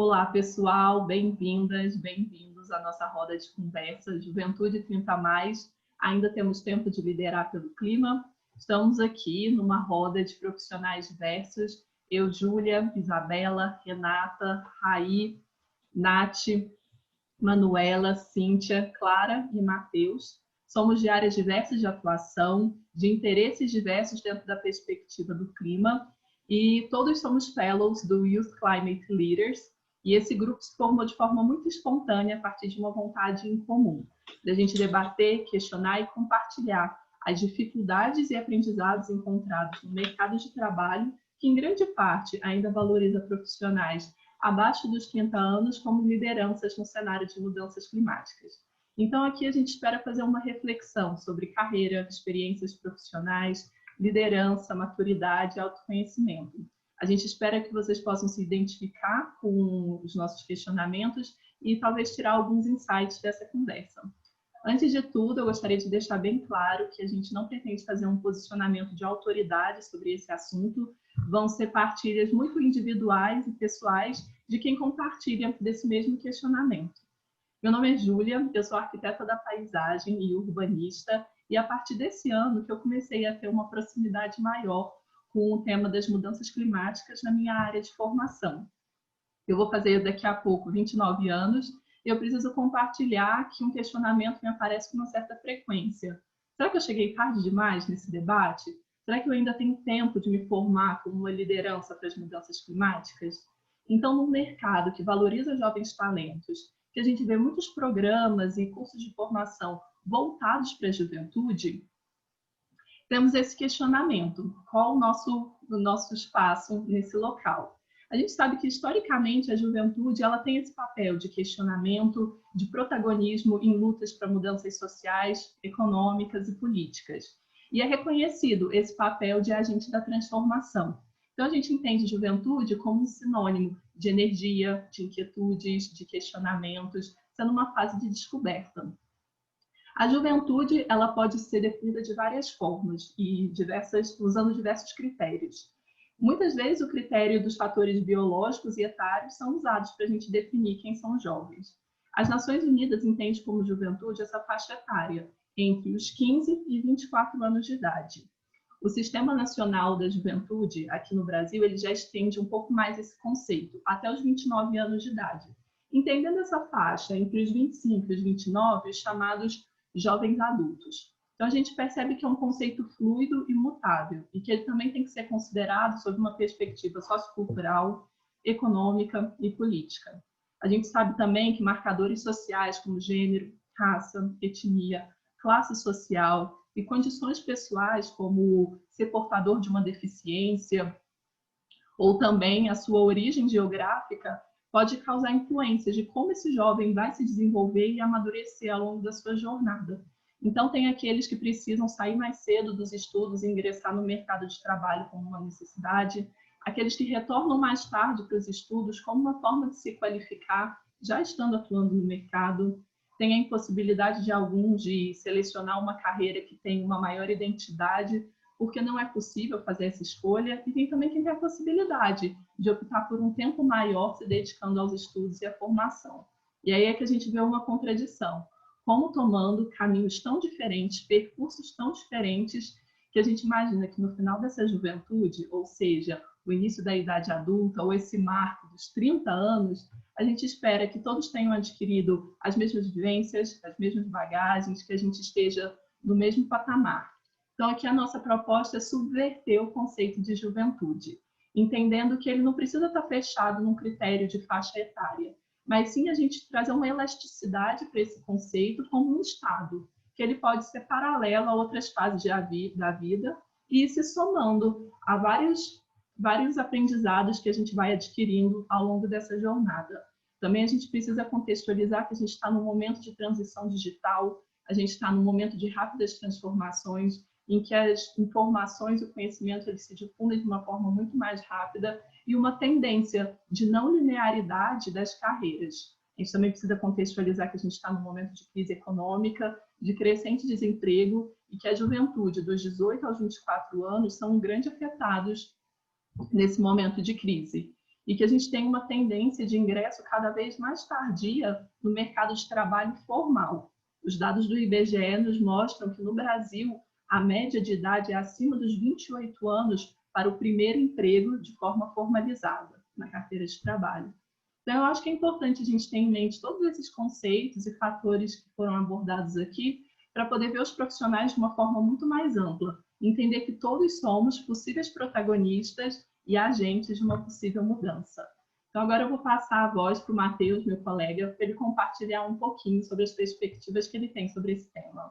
Olá, pessoal, bem-vindas, bem-vindos à nossa roda de conversa Juventude 30+. Ainda temos tempo de liderar pelo clima. Estamos aqui numa roda de profissionais diversos. Eu, Júlia, Isabela, Renata, Raí, Nath, Manuela, Cíntia, Clara e Matheus. Somos de áreas diversas de atuação, de interesses diversos dentro da perspectiva do clima, e todos somos fellows do Youth Climate Leaders, e esse grupo se formou de forma muito espontânea a partir de uma vontade em comum, da gente debater, questionar e compartilhar as dificuldades e aprendizados encontrados no mercado de trabalho, que em grande parte ainda valoriza profissionais abaixo dos 30 anos como lideranças no cenário de mudanças climáticas. Então, aqui a gente espera fazer uma reflexão sobre carreira, experiências profissionais, liderança, maturidade e autoconhecimento. A gente espera que vocês possam se identificar com os nossos questionamentos e talvez tirar alguns insights dessa conversa. Antes de tudo, eu gostaria de deixar bem claro que a gente não pretende fazer um posicionamento de autoridade sobre esse assunto. Vão ser partilhas muito individuais e pessoais de quem compartilha desse mesmo questionamento. Meu nome é Júlia, eu sou arquiteta da paisagem e urbanista, e a partir desse ano que eu comecei a ter uma proximidade maior com o tema das mudanças climáticas na minha área de formação. Eu vou fazer daqui a pouco 29 anos e eu preciso compartilhar que um questionamento me aparece com uma certa frequência. Será que eu cheguei tarde demais nesse debate? Será que eu ainda tenho tempo de me formar como uma liderança para as mudanças climáticas? Então, num mercado que valoriza jovens talentos, que a gente vê muitos programas e cursos de formação voltados para a juventude, temos esse questionamento: qual o nosso espaço nesse local? A gente sabe que, historicamente, a juventude ela tem esse papel de questionamento, de protagonismo em lutas para mudanças sociais, econômicas e políticas. E é reconhecido esse papel de agente da transformação. Então, a gente entende juventude como um sinônimo de energia, de inquietudes, de questionamentos, sendo uma fase de descoberta. A juventude ela pode ser definida de várias formas e usando diversos critérios. Muitas vezes o critério dos fatores biológicos e etários são usados para a gente definir quem são os jovens. As Nações Unidas entendem como juventude essa faixa etária entre os 15 e 24 anos de idade. O Sistema Nacional da Juventude, aqui no Brasil, ele já estende um pouco mais esse conceito, até os 29 anos de idade. Entendendo essa faixa entre os 25 e os 29, os chamados jovens adultos. Então, a gente percebe que é um conceito fluido e mutável, e que ele também tem que ser considerado sob uma perspectiva sociocultural, econômica e política. A gente sabe também que marcadores sociais como gênero, raça, etnia, classe social e condições pessoais, como ser portador de uma deficiência, ou também a sua origem geográfica, pode causar influências de como esse jovem vai se desenvolver e amadurecer ao longo da sua jornada. Então, tem aqueles que precisam sair mais cedo dos estudos e ingressar no mercado de trabalho como uma necessidade, aqueles que retornam mais tarde para os estudos como uma forma de se qualificar, já estando atuando no mercado. Tem a impossibilidade de alguns de selecionar uma carreira que tem uma maior identidade, porque não é possível fazer essa escolha, e tem também quem tem a possibilidade de optar por um tempo maior se dedicando aos estudos e à formação. E aí é que a gente vê uma contradição, como tomando caminhos tão diferentes, percursos tão diferentes, que a gente imagina que no final dessa juventude, ou seja, o início da idade adulta, ou esse marco dos 30 anos, a gente espera que todos tenham adquirido as mesmas vivências, as mesmas bagagens, que a gente esteja no mesmo patamar. Então, aqui a nossa proposta é subverter o conceito de juventude, entendendo que ele não precisa estar fechado num critério de faixa etária, mas sim a gente trazer uma elasticidade para esse conceito como um estado, que ele pode ser paralelo a outras fases da vida e ir se somando a vários aprendizados que a gente vai adquirindo ao longo dessa jornada. Também a gente precisa contextualizar que a gente está num momento de transição digital, a gente está num momento de rápidas transformações, em que as informações e o conhecimento eles se difundem de uma forma muito mais rápida e uma tendência de não linearidade das carreiras. A gente também precisa contextualizar que a gente está num momento de crise econômica, de crescente desemprego e que a juventude dos 18 aos 24 anos são um grande afetados nesse momento de crise. e que a gente tem uma tendência de ingresso cada vez mais tardia no mercado de trabalho formal. Os dados do IBGE nos mostram que no Brasil a média de idade é acima dos 28 anos para o primeiro emprego de forma formalizada na carteira de trabalho. Então, eu acho que é importante a gente ter em mente todos esses conceitos e fatores que foram abordados aqui para poder ver os profissionais de uma forma muito mais ampla, entender que todos somos possíveis protagonistas e agentes de uma possível mudança. Então, agora eu vou passar a voz para o Matheus, meu colega, para ele compartilhar um pouquinho sobre as perspectivas que ele tem sobre esse tema.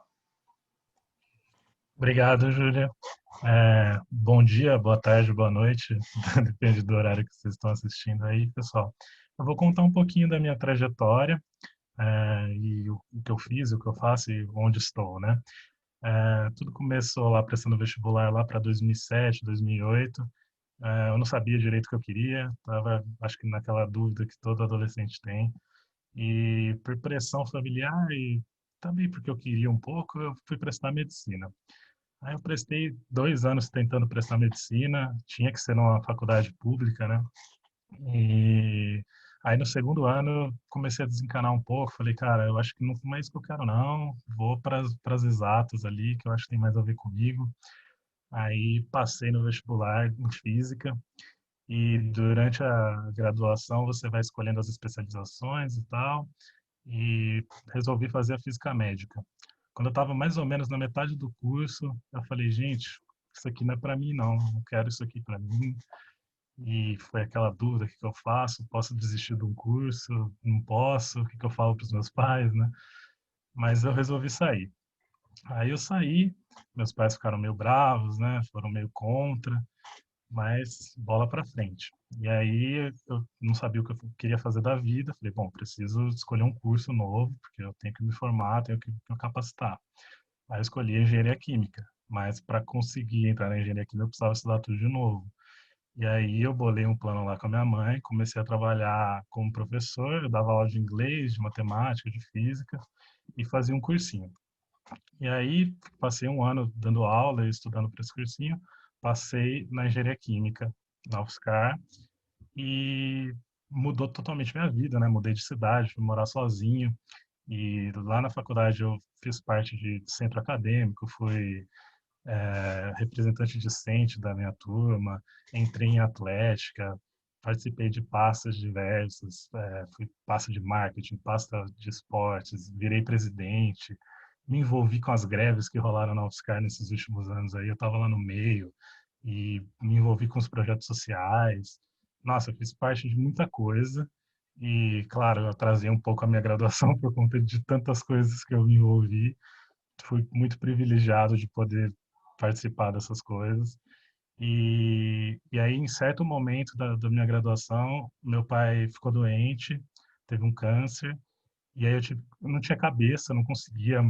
Obrigado, Júlia. Bom dia, boa tarde, boa noite, depende do horário que vocês estão assistindo aí, pessoal. Eu vou contar um pouquinho da minha trajetória, e o que eu fiz, o que eu faço e onde estou, né? Tudo começou lá prestando vestibular lá para 2007, 2008. Eu não sabia direito o que eu queria, estava, acho que naquela dúvida que todo adolescente tem. E por pressão familiar e também porque eu queria um pouco, eu fui prestar medicina. Aí eu prestei 2 anos tentando prestar medicina, tinha que ser numa faculdade pública, né? E aí no segundo ano comecei a desencanar um pouco, falei, cara, eu acho que não é isso que eu quero não, vou para as exatas ali, que eu acho que tem mais a ver comigo. Aí passei no vestibular em física e durante a graduação você vai escolhendo as especializações e tal, e resolvi fazer a física médica. Quando eu estava mais ou menos na metade do curso, eu falei, gente, isso aqui não é para mim não quero isso aqui para mim. E foi aquela dúvida, o que eu faço? Posso desistir de um curso? Não posso? O que eu falo para os meus pais, né? Mas eu resolvi sair. Aí eu saí, meus pais ficaram meio bravos, né? Foram meio contra, mas bola para frente. E aí eu não sabia o que eu queria fazer da vida. Falei, bom, preciso escolher um curso novo, porque eu tenho que me formar, tenho que me capacitar. Aí eu escolhi engenharia química, mas para conseguir entrar na engenharia química eu precisava estudar tudo de novo. E aí eu bolei um plano lá com a minha mãe, comecei a trabalhar como professor, eu dava aula de inglês, de matemática, de física e fazia um cursinho. E aí passei um ano dando aula e estudando para esse cursinho, passei na engenharia química na UFSCar e mudou totalmente minha vida, né? Mudei de cidade, fui morar sozinho e lá na faculdade eu fiz parte de centro acadêmico, fui representante discente da minha turma, entrei em atlética, participei de pastas diversas, fui pasta de marketing, pasta de esportes, virei presidente, me envolvi com as greves que rolaram na UFSCar nesses últimos anos aí, eu estava lá no meio e me envolvi com os projetos sociais. Nossa, eu fiz parte de muita coisa e, claro, eu atrasei um pouco a minha graduação por conta de tantas coisas que eu me envolvi. Fui muito privilegiado de poder participar dessas coisas. E aí, em certo momento da minha graduação, meu pai ficou doente, teve um câncer, e aí eu não tinha cabeça, não conseguia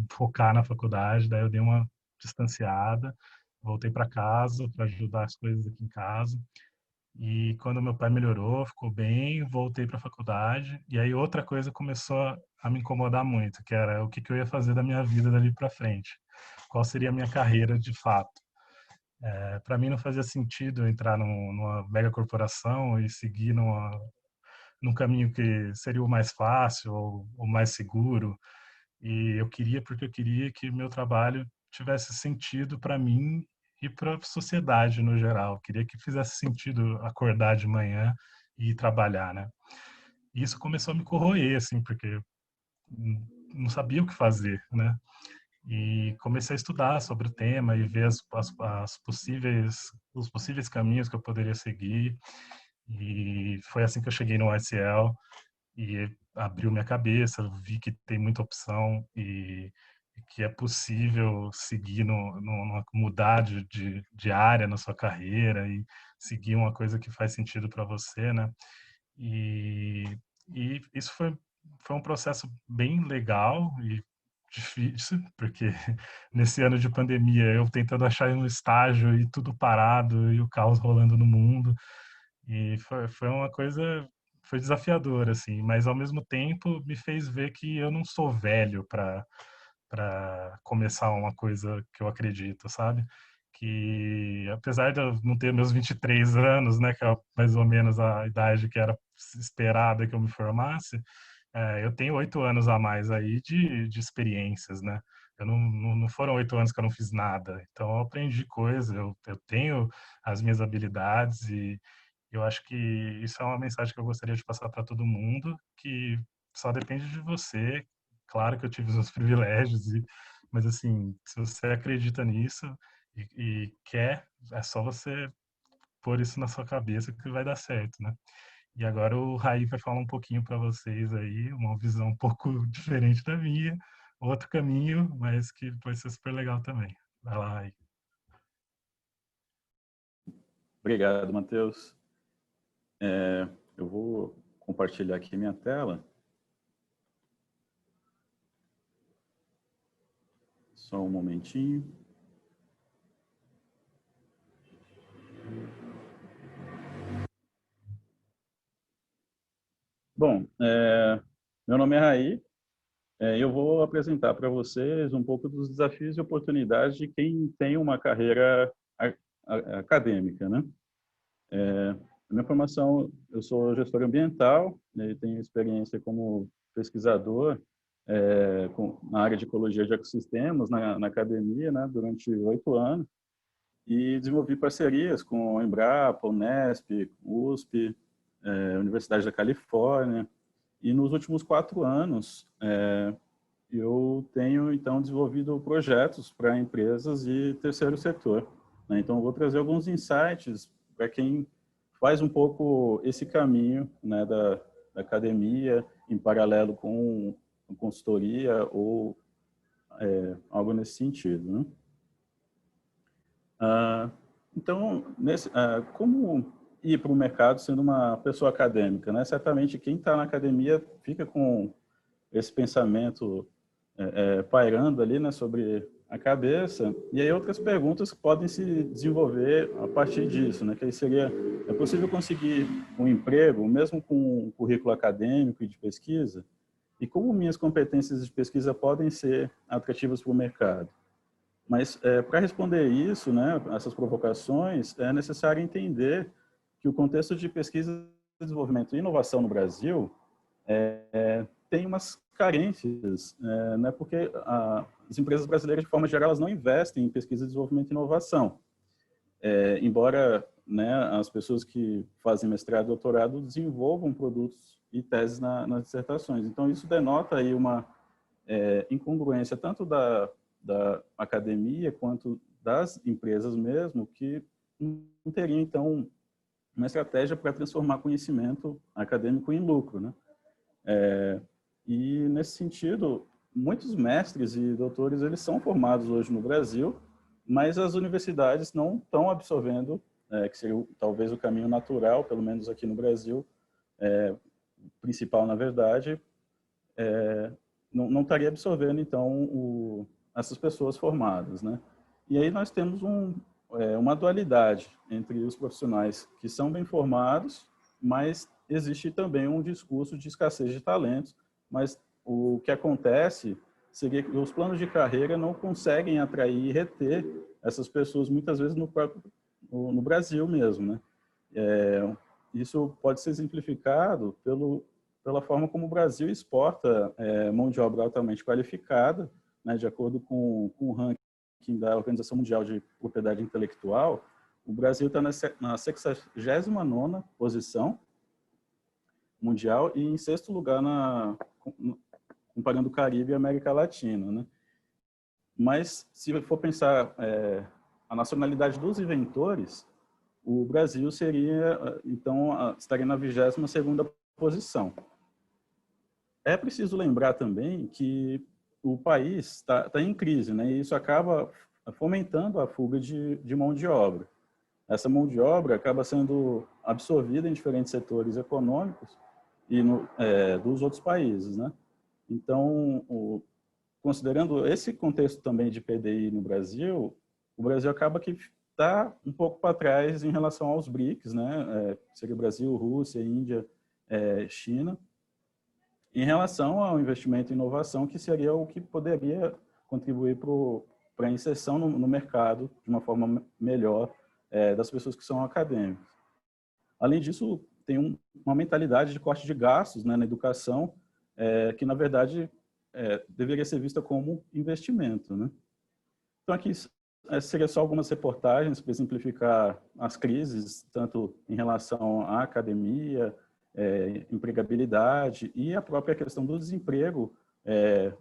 focar na faculdade, daí eu dei uma distanciada, voltei para casa para ajudar as coisas aqui em casa. E quando meu pai melhorou, ficou bem, voltei para a faculdade. E aí outra coisa começou a me incomodar muito, que era o que eu ia fazer da minha vida dali para frente. Qual seria a minha carreira de fato? Para mim não fazia sentido eu entrar numa mega corporação e seguir num caminho que seria o mais fácil ou o mais seguro. E eu queria porque eu queria que meu trabalho tivesse sentido para mim e para a sociedade no geral. Eu queria que fizesse sentido acordar de manhã e ir trabalhar, né? E isso começou a me corroer, assim, porque não sabia o que fazer, né? E comecei a estudar sobre o tema e ver os possíveis caminhos que eu poderia seguir. E foi assim que eu cheguei no ICL e abriu minha cabeça, vi que tem muita opção e que é possível seguir mudar de área na sua carreira e seguir uma coisa que faz sentido para você, né? E, e isso foi um processo bem legal e difícil, porque nesse ano de pandemia eu tentando achar um estágio e tudo parado e o caos rolando no mundo. E foi uma coisa, foi desafiador, assim, mas ao mesmo tempo me fez ver que eu não sou velho para começar uma coisa que eu acredito, sabe? que apesar de eu não ter meus 23 anos, né, que é mais ou menos a idade que era esperada que eu me formasse, eu tenho 8 anos a mais aí de experiências, né? Eu não foram 8 anos que eu não fiz nada. Então, eu aprendi coisas, eu tenho as minhas habilidades e eu acho que isso é uma mensagem que eu gostaria de passar para todo mundo, que só depende de você. Claro que eu tive os meus privilégios, mas assim, se você acredita nisso e quer, é só você pôr isso na sua cabeça que vai dar certo, né? E agora o Raí vai falar um pouquinho para vocês aí, uma visão um pouco diferente da minha, outro caminho, mas que vai ser super legal também. Vai lá, Raí. Obrigado, Matheus. Eu vou compartilhar aqui minha tela. Só um momentinho. Bom, meu nome é Raí. Eu vou apresentar para vocês um pouco dos desafios e oportunidades de quem tem uma carreira acadêmica, né? Minha formação, eu sou gestor ambiental, né, e tenho experiência como pesquisador na área de ecologia de ecossistemas na academia, né, durante 8 anos, e desenvolvi parcerias com a Embrapa, Unesp, USP, Universidade da Califórnia, e nos últimos 4 anos eu tenho então desenvolvido projetos para empresas e terceiro setor, né? Então eu vou trazer alguns insights para quem faz um pouco esse caminho, né, da academia em paralelo com consultoria ou algo nesse sentido, né? Então, como ir para o mercado sendo uma pessoa acadêmica, né? Certamente quem está na academia fica com esse pensamento pairando ali, né, sobre a cabeça, e aí outras perguntas podem se desenvolver a partir disso, né, que aí seria, é possível conseguir um emprego, mesmo com um currículo acadêmico e de pesquisa? E como minhas competências de pesquisa podem ser atrativas para o mercado? Mas, para responder isso, né, essas provocações, é necessário entender que o contexto de pesquisa, desenvolvimento e inovação no Brasil tem umas carências, né, porque as empresas brasileiras, de forma geral, elas não investem em pesquisa, desenvolvimento e inovação. Embora, né, as pessoas que fazem mestrado e doutorado desenvolvam produtos e teses nas dissertações. Então, isso denota aí uma incongruência tanto da academia quanto das empresas mesmo, que não teriam, então, uma estratégia para transformar conhecimento acadêmico em lucro, né? E, nesse sentido, muitos mestres e doutores eles são formados hoje no Brasil, mas as universidades não estão absorvendo, que seria talvez o caminho natural, pelo menos aqui no Brasil, principal, na verdade, não estaria absorvendo, então, essas pessoas formadas, né? E aí nós temos uma dualidade entre os profissionais que são bem formados, mas existe também um discurso de escassez de talentos, mas o que acontece seria que os planos de carreira não conseguem atrair e reter essas pessoas, muitas vezes no Brasil mesmo, né? Isso pode ser exemplificado pela forma como o Brasil exporta mão de obra altamente qualificada, né? De acordo com o ranking da Organização Mundial de Propriedade Intelectual, o Brasil está na 69ª posição mundial e em 6º lugar comparando o Caribe e a América Latina, né? Mas, se for pensar a nacionalidade dos inventores, o Brasil estaria na 22ª posição. É preciso lembrar também que o país está em crise, né? E isso acaba fomentando a fuga de mão de obra. Essa mão de obra acaba sendo absorvida em diferentes setores econômicos e dos outros países, né? Então, considerando esse contexto também de PDI no Brasil, o Brasil acaba que está um pouco para trás em relação aos BRICS, né? Seria Brasil, Rússia, Índia, China, em relação ao investimento em inovação, que seria o que poderia contribuir para o para a inserção no mercado de uma forma melhor das pessoas que são acadêmicas. Além disso, tem uma mentalidade de corte de gastos, né, na educação, que, na verdade, deveria ser vista como investimento, né? Então, aqui seria só algumas reportagens para exemplificar as crises, tanto em relação à academia, empregabilidade e a própria questão do desemprego,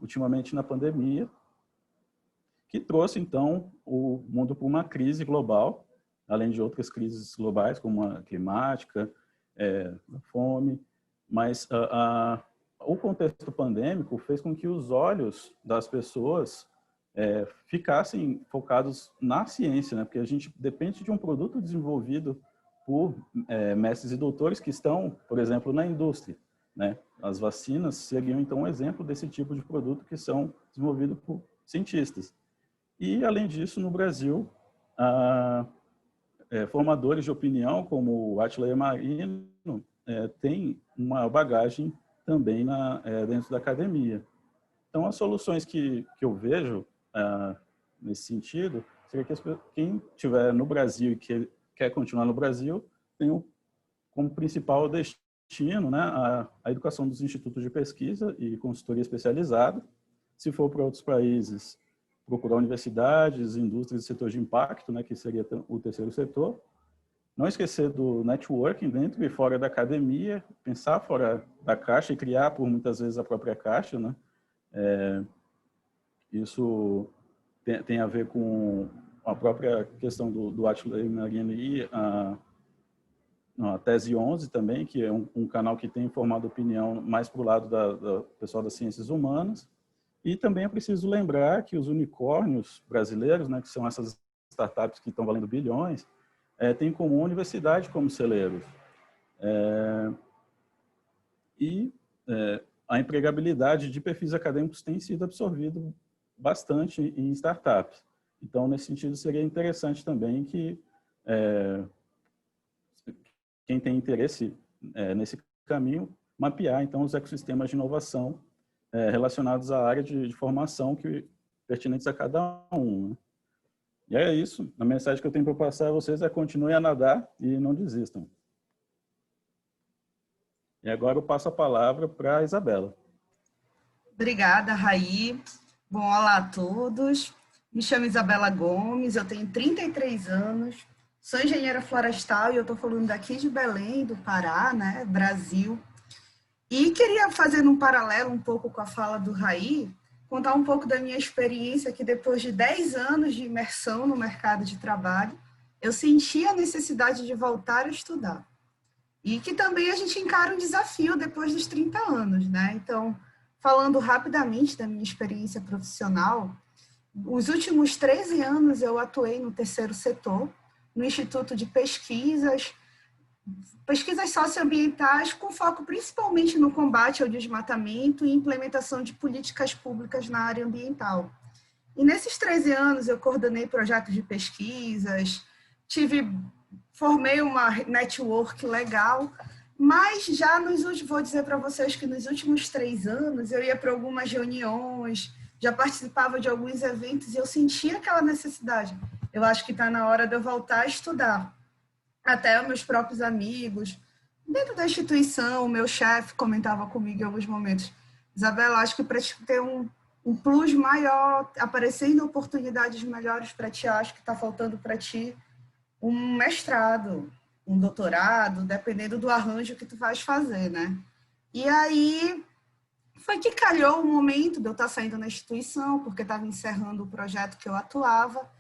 ultimamente na pandemia, que trouxe, então, o mundo para uma crise global, além de outras crises globais, como a climática, a fome, mas o contexto pandêmico fez com que os olhos das pessoas ficassem focados na ciência, né? Porque a gente depende de um produto desenvolvido por mestres e doutores que estão, por exemplo, na indústria, né? As vacinas seriam, então, um exemplo desse tipo de produto que são desenvolvidos por cientistas. E, além disso, no Brasil, formadores de opinião, como o Átila Yamarino, tem uma bagagem também dentro da academia. Então, as soluções que eu vejo nesse sentido seria que quem estiver no Brasil e que quer continuar no Brasil tem como principal destino, né, a educação dos institutos de pesquisa e consultoria especializada. Se for para outros países, procurar universidades, indústrias e setores de impacto, né, que seria o terceiro setor. Não esquecer do networking dentro e fora da academia, pensar fora da caixa e criar, por muitas vezes, a própria caixa, né? Isso tem a ver com a própria questão do Átila Yamarino e a Tese 11 também, que é um canal que tem formado opinião mais para o lado do pessoal das ciências humanas. E também é preciso lembrar que os unicórnios brasileiros, né, que são essas startups que estão valendo bilhões, têm em comum a universidade como celeiros. A empregabilidade de perfis acadêmicos tem sido absorvido bastante em startups. Então, nesse sentido, seria interessante também que quem tem interesse nesse caminho, mapear, então, os ecossistemas de inovação relacionados à área de formação pertinentes a cada um, né? E é isso. A mensagem que eu tenho para passar a vocês é: continuem a nadar e não desistam. E agora eu passo a palavra para a Isabela. Obrigada, Raí. Bom, olá a todos. Me chamo Isabela Gomes, eu tenho 33 anos, sou engenheira florestal e eu estou falando daqui de Belém, do Pará, né, Brasil. E queria fazer um paralelo um pouco com a fala do Raí, contar um pouco da minha experiência, que depois de 10 anos de imersão no mercado de trabalho, eu senti a necessidade de voltar a estudar. E que também a gente encara um desafio depois dos 30 anos, né? Então, falando rapidamente da minha experiência profissional, os últimos 13 anos eu atuei no terceiro setor, no Instituto de Pesquisas socioambientais, com foco principalmente no combate ao desmatamento e implementação de políticas públicas na área ambiental. E nesses 13 anos eu coordenei projetos de pesquisas, formei uma network legal, mas já vou dizer para vocês que nos últimos 3 anos eu ia para algumas reuniões, já participava de alguns eventos e eu sentia aquela necessidade. Eu acho que está na hora de eu voltar a estudar. Até os meus próprios amigos, dentro da instituição, o meu chefe comentava comigo em alguns momentos: Isabela, acho que para ter um plus maior, aparecendo oportunidades melhores para ti, acho que está faltando para ti um mestrado, um doutorado, dependendo do arranjo que tu vais fazer, né? E aí foi que calhou o momento de eu estar saindo da instituição, porque estava encerrando o projeto que eu atuava,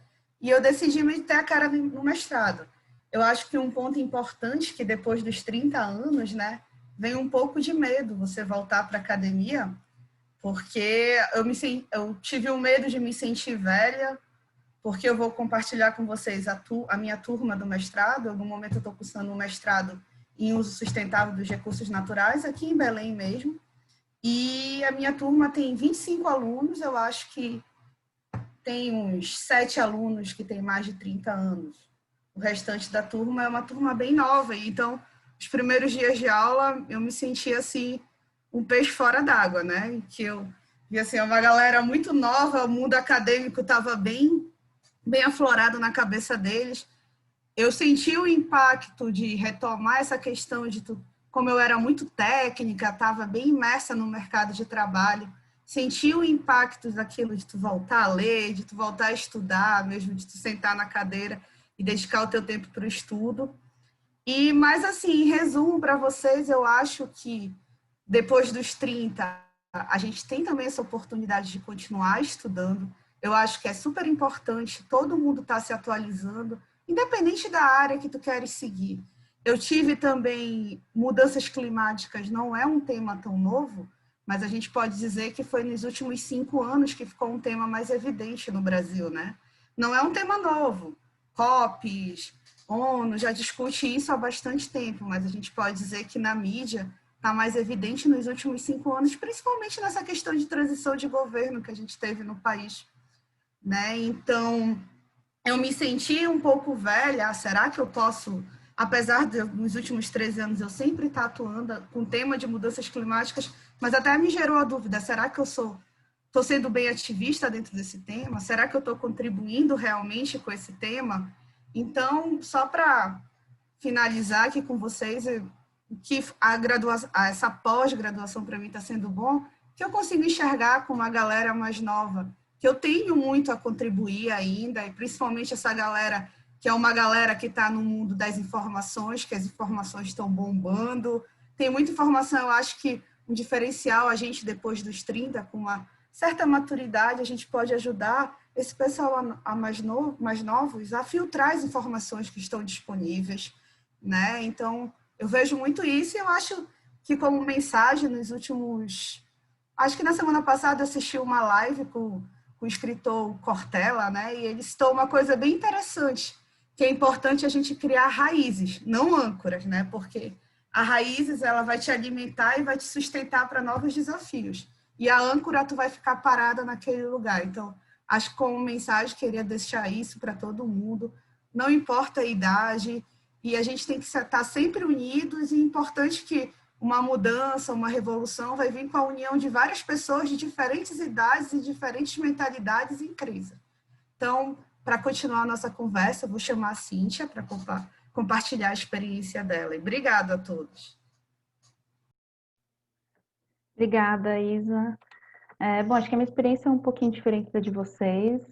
e eu decidi meter a cara no mestrado. Eu acho que um ponto importante, que depois dos 30 anos, né, vem um pouco de medo você voltar para a academia, porque eu tive um medo de me sentir velha, porque eu vou compartilhar com vocês a minha turma do mestrado. No momento eu estou cursando um mestrado em uso sustentável dos recursos naturais, aqui em Belém mesmo, e a minha turma tem 25 alunos, eu acho que tem uns 7 alunos que têm mais de 30 anos. O restante da turma é uma turma bem nova, então os primeiros dias de aula eu me sentia assim, um peixe fora d'água, né? Que eu E assim, é uma galera muito nova, o mundo acadêmico estava bem aflorado na cabeça deles. Eu senti o impacto de retomar essa questão de como eu era muito técnica, estava bem imersa no mercado de trabalho, senti o impacto daquilo de tu voltar a ler, de tu voltar a estudar, mesmo de tu sentar na cadeira e dedicar o teu tempo para o estudo. Mas assim, em resumo para vocês, eu acho que depois dos 30, a gente tem também essa oportunidade de continuar estudando. Eu acho que é super importante todo mundo estar se atualizando, independente da área que tu queres seguir. Eu tive também mudanças climáticas, não é um tema tão novo, mas a gente pode dizer que foi nos últimos 5 anos que ficou um tema mais evidente no Brasil, né? Não é um tema novo. COPs, ONU já discute isso há bastante tempo, mas a gente pode dizer que na mídia está mais evidente nos últimos 5 anos, principalmente nessa questão de transição de governo que a gente teve no país, né? Então, eu me senti um pouco velha. Será que eu posso, apesar de nos últimos 13 anos eu sempre estar atuando com o tema de mudanças climáticas, mas até me gerou a dúvida, será que eu estou sendo bem ativista dentro desse tema? Será que eu estou contribuindo realmente com esse tema? Então, só para finalizar aqui com vocês, que essa pós-graduação para mim está sendo bom, que eu consigo enxergar com uma galera mais nova, que eu tenho muito a contribuir ainda, e principalmente essa galera, que é uma galera que está no mundo das informações, que as informações estão bombando, tem muita informação. Eu acho que um diferencial, a gente depois dos 30, com uma certa maturidade, a gente pode ajudar esse pessoal mais novos a filtrar as informações que estão disponíveis, né? Então, eu vejo muito isso, e eu acho que como mensagem nos últimos... Acho que na semana passada eu assisti uma live com o escritor Cortella, né? E ele citou uma coisa bem interessante, que é importante a gente criar raízes, não âncoras, né? Porque a raízes, ela vai te alimentar e vai te sustentar para novos desafios. E a âncora, tu vai ficar parada naquele lugar. Então, acho que como mensagem, queria deixar isso para todo mundo. Não importa a idade, e a gente tem que estar sempre unidos, e é importante que uma mudança, uma revolução vai vir com a união de várias pessoas de diferentes idades e diferentes mentalidades em crise. Então, para continuar a nossa conversa, eu vou chamar a Cíntia para compartilhar a experiência dela. E obrigada a todos. Obrigada, Isa. Bom, acho que a minha experiência é um pouquinho diferente da de vocês.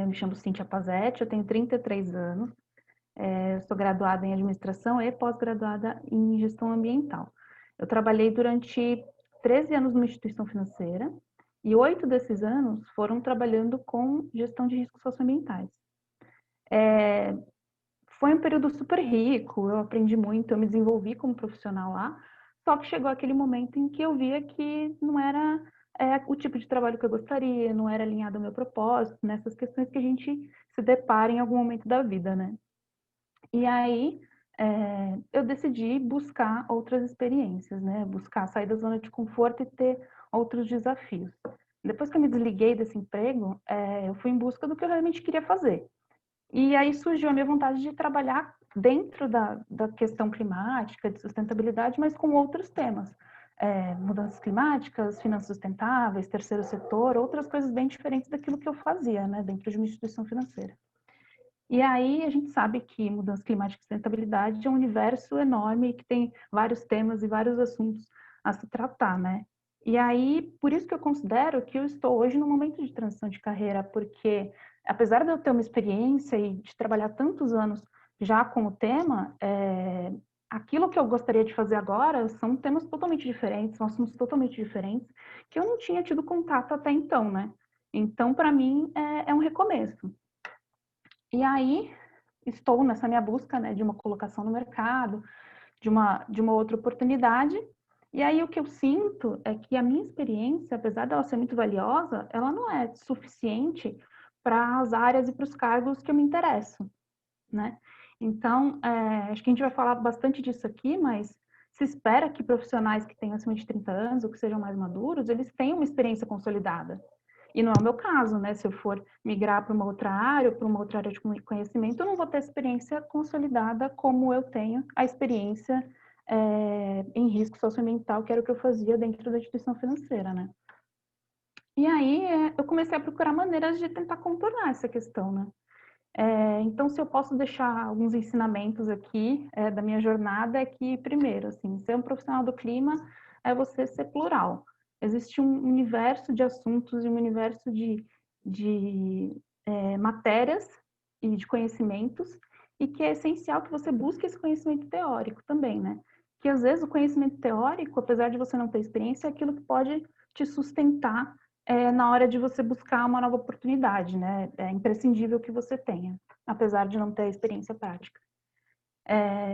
Me chamo Cíntia Pazetti, eu tenho 33 anos. Eu sou graduada em administração e pós-graduada em gestão ambiental. Eu trabalhei durante 13 anos numa instituição financeira e 8 desses anos foram trabalhando com gestão de riscos socioambientais. Foi um período super rico, eu aprendi muito, eu me desenvolvi como profissional lá, só que chegou aquele momento em que eu via que não era o tipo de trabalho que eu gostaria, não era alinhado ao meu propósito, nessas questões que a gente se depara em algum momento da vida, né? E aí, eu decidi buscar outras experiências, né? Buscar sair da zona de conforto e ter outros desafios. Depois que eu me desliguei desse emprego, eu fui em busca do que eu realmente queria fazer. E aí surgiu a minha vontade de trabalhar dentro da questão climática, de sustentabilidade, mas com outros temas. Mudanças climáticas, finanças sustentáveis, terceiro setor, outras coisas bem diferentes daquilo que eu fazia, né? Dentro de uma instituição financeira. E aí a gente sabe que mudança climática e sustentabilidade é um universo enorme que tem vários temas e vários assuntos a se tratar, né? E aí, por isso que eu considero que eu estou hoje num momento de transição de carreira, porque apesar de eu ter uma experiência e de trabalhar tantos anos já com o tema, aquilo que eu gostaria de fazer agora são temas totalmente diferentes, são assuntos totalmente diferentes, que eu não tinha tido contato até então, né? Então, para mim, é um recomeço. E aí, estou nessa minha busca, né, de uma colocação no mercado, de uma outra oportunidade. E aí, o que eu sinto é que a minha experiência, apesar dela ser muito valiosa, ela não é suficiente para as áreas e para os cargos que eu me interesso, né? Então, acho que a gente vai falar bastante disso aqui, mas se espera que profissionais que tenham acima de 30 anos ou que sejam mais maduros, eles tenham uma experiência consolidada. E não é o meu caso, né? Se eu for migrar para uma outra área ou para uma outra área de conhecimento, eu não vou ter experiência consolidada como eu tenho a experiência em risco socioambiental, que era o que eu fazia dentro da instituição financeira, né? E aí eu comecei a procurar maneiras de tentar contornar essa questão, né? Então, se eu posso deixar alguns ensinamentos aqui da minha jornada, é que, primeiro, assim, ser um profissional do clima é você ser plural. Existe um universo de assuntos e um universo de matérias e de conhecimentos, e que é essencial que você busque esse conhecimento teórico também, né? Que, às vezes, o conhecimento teórico, apesar de você não ter experiência, é aquilo que pode te sustentar na hora de você buscar uma nova oportunidade, né? É imprescindível que você tenha, apesar de não ter experiência prática.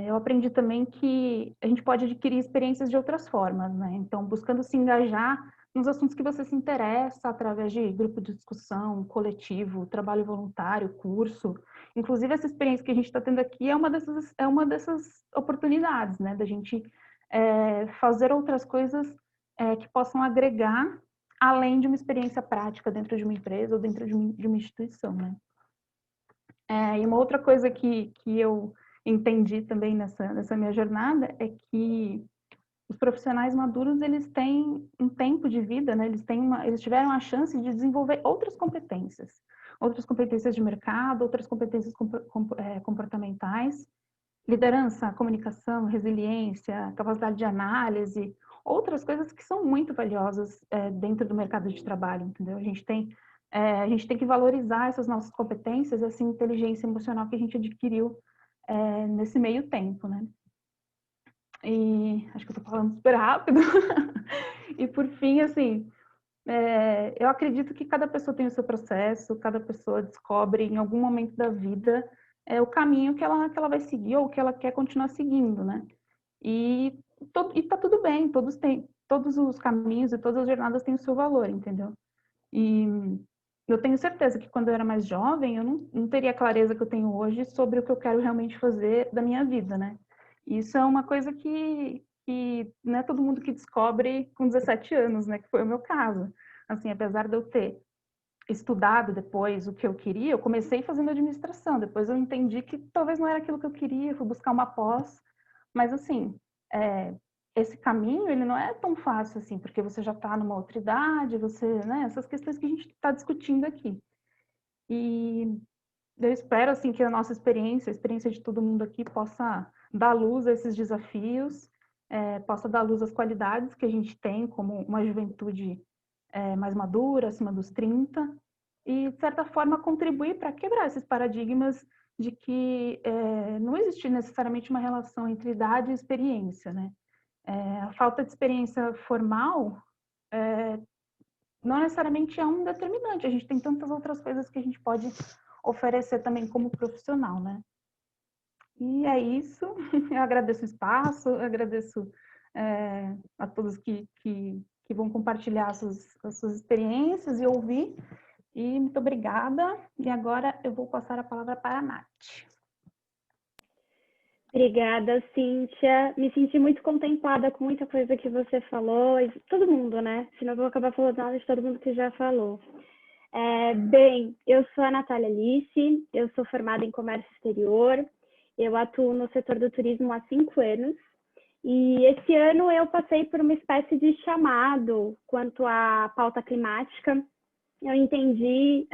Eu aprendi também que a gente pode adquirir experiências de outras formas, né? Então, buscando se engajar nos assuntos que você se interessa, através de grupo de discussão, coletivo, trabalho voluntário, curso. Inclusive, essa experiência que a gente está tendo aqui é uma dessas oportunidades, né? Da gente fazer outras coisas que possam agregar além de uma experiência prática dentro de uma empresa ou dentro de uma instituição, né? E uma outra coisa que eu entendi também nessa minha jornada é que os profissionais maduros, eles têm um tempo de vida, né? Eles tiveram a chance de desenvolver outras competências de mercado, outras competências comportamentais, liderança, comunicação, resiliência, capacidade de análise, outras coisas que são muito valiosas dentro do mercado de trabalho, entendeu? A gente tem que valorizar essas nossas competências, essa inteligência emocional que a gente adquiriu nesse meio tempo, né? E acho que eu tô falando super rápido. E por fim, assim, eu acredito que cada pessoa tem o seu processo, cada pessoa descobre em algum momento da vida o caminho que ela vai seguir ou que ela quer continuar seguindo, né? E tá tudo bem, todos os caminhos e todas as jornadas têm o seu valor, entendeu? E eu tenho certeza que quando eu era mais jovem, eu não teria a clareza que eu tenho hoje sobre o que eu quero realmente fazer da minha vida, né? Isso é uma coisa que não é todo mundo que descobre com 17 anos, né? Que foi o meu caso. Assim, apesar de eu ter estudado depois o que eu queria, eu comecei fazendo administração, depois eu entendi que talvez não era aquilo que eu queria, fui buscar uma pós, mas assim, esse caminho, ele não é tão fácil assim, porque você já está numa outra idade, né, essas questões que a gente está discutindo aqui. E eu espero, assim, que a nossa experiência, a experiência de todo mundo aqui, possa dar luz a esses desafios, possa dar luz às qualidades que a gente tem como uma juventude mais madura, acima dos 30, e, de certa forma, contribuir para quebrar esses paradigmas de que não existe necessariamente uma relação entre idade e experiência, né? A falta de experiência formal não necessariamente é um determinante. A gente tem tantas outras coisas que a gente pode oferecer também como profissional, né? E é isso. Eu agradeço o espaço, eu agradeço a todos que vão compartilhar as suas experiências e ouvir. E muito obrigada. E agora eu vou passar a palavra para a Nath. Obrigada, Cíntia. Me senti muito contemplada com muita coisa que você falou. Todo mundo, né? Senão eu vou acabar falando nada de todo mundo que já falou. Bem, eu sou a Natália Alice, eu sou formada em comércio exterior, eu atuo no setor do turismo há 5 anos. E esse ano eu passei por uma espécie de chamado quanto à pauta climática. Eu entendi,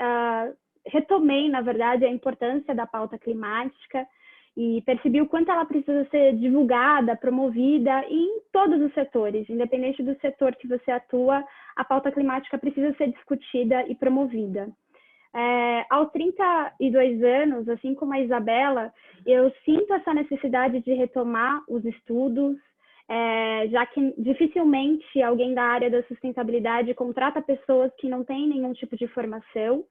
retomei, na verdade, a importância da pauta climática e percebi o quanto ela precisa ser divulgada, promovida em todos os setores, independente do setor que você atua, a pauta climática precisa ser discutida e promovida. Aos 32 anos, assim como a Isabela, eu sinto essa necessidade de retomar os estudos, já que dificilmente alguém da área da sustentabilidade contrata pessoas que não têm nenhum tipo de formação,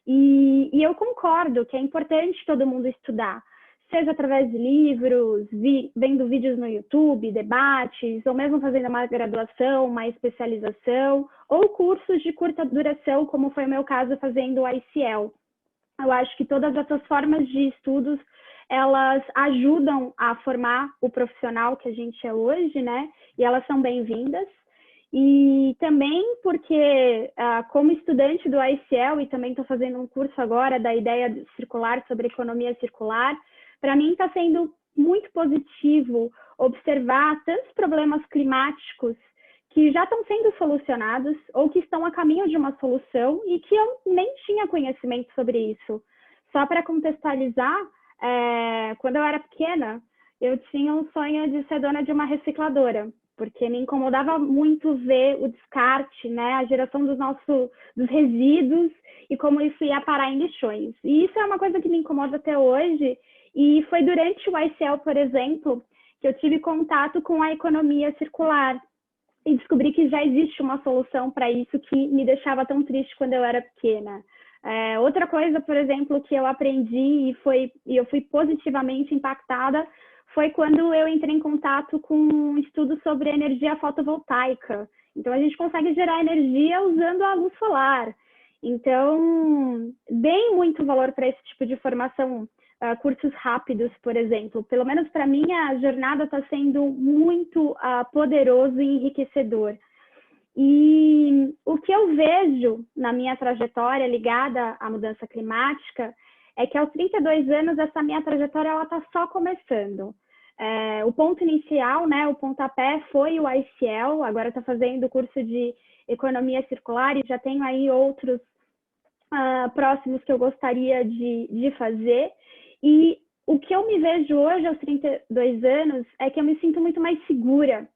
e eu concordo que é importante todo mundo estudar, seja através de livros, vendo vídeos no YouTube, debates, ou mesmo fazendo uma graduação, uma especialização, ou cursos de curta duração, como foi o meu caso fazendo o ICL. Eu acho que todas essas formas de estudos, elas ajudam a formar o profissional que a gente é hoje, né? E elas são bem-vindas. E também porque, como estudante do ICL, e também estou fazendo um curso agora da ideia circular sobre economia circular, para mim está sendo muito positivo observar tantos problemas climáticos que já estão sendo solucionados ou que estão a caminho de uma solução e que eu nem tinha conhecimento sobre isso. Só para contextualizar, quando eu era pequena, eu tinha um sonho de ser dona de uma recicladora, porque me incomodava muito ver o descarte, né, a geração dos resíduos e como isso ia parar em lixões. E isso é uma coisa que me incomoda até hoje, e foi durante o ICL, por exemplo, que eu tive contato com a economia circular e descobri que já existe uma solução para isso que me deixava tão triste quando eu era pequena. Outra coisa, por exemplo, que eu aprendi e eu fui positivamente impactada foi quando eu entrei em contato com um estudo sobre energia fotovoltaica. Então, a gente consegue gerar energia usando a luz solar. Então, dei muito valor para esse tipo de formação, cursos rápidos, por exemplo. Pelo menos para mim, a jornada está sendo muito poderoso e enriquecedor. E o que eu vejo na minha trajetória ligada à mudança climática é que aos 32 anos, essa minha trajetória está só começando. O ponto inicial, né, o pontapé foi o ICL, agora está fazendo o curso de Economia Circular e já tenho aí outros próximos que eu gostaria de fazer. E o que eu me vejo hoje aos 32 anos é que eu me sinto muito mais segura.